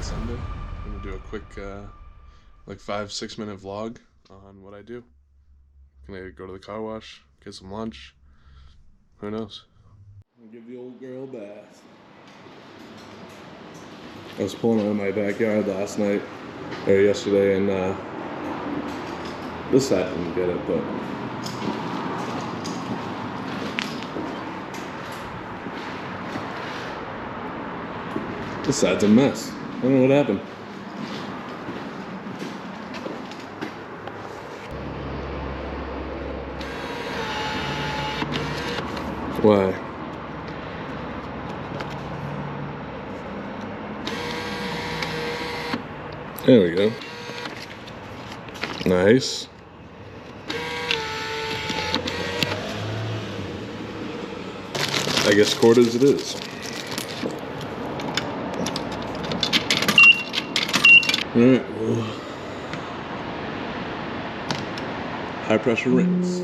Sunday. I'm gonna do a quick, like 5-6 minute vlog on what I do. Gonna go to the car wash, get some lunch. Who knows? I'll give the old girl a bath. I was pulling out of my backyard last night, or yesterday, and this side didn't get it, but this side's a mess. I don't know what happened. Why? There we go. Nice. I guess quarters it is. Alright, well, high pressure rinse.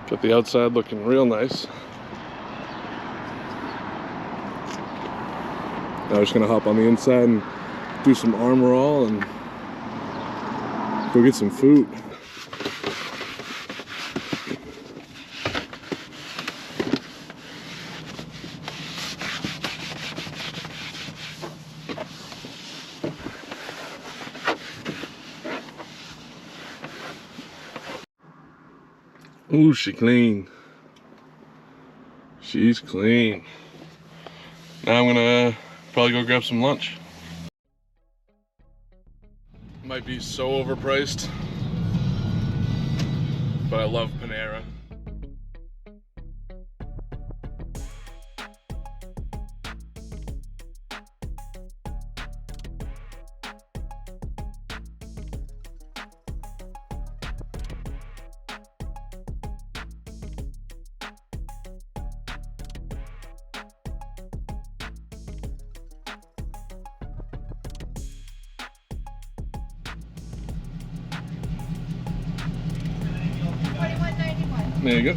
Got the outside looking real nice. Now we're just gonna hop on the inside and do some arm roll and go get some food. Ooh, she clean. She's clean. Now I'm gonna probably go grab some lunch. Might be so overpriced, but I love Panera. There you go.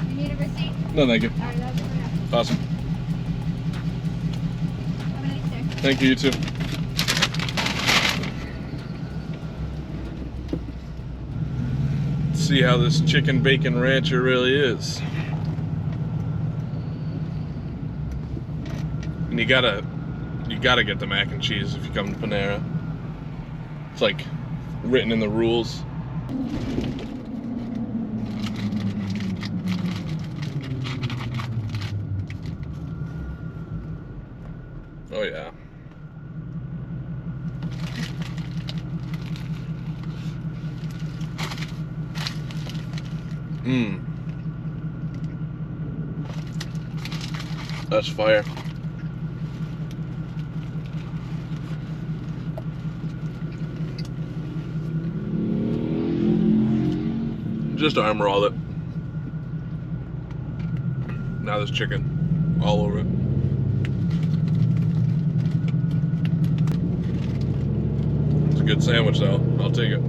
You need a receipt? No, thank you. All right, that's it. Awesome. Have a nice day. Thank you, you too. Let's see how this chicken bacon rancher really is. And you gotta get the mac and cheese if you come to Panera. It's like written in the rules. Oh yeah. That's fire. Just arm roll it. Now there's chicken all over it. It's a good sandwich though. I'll take it.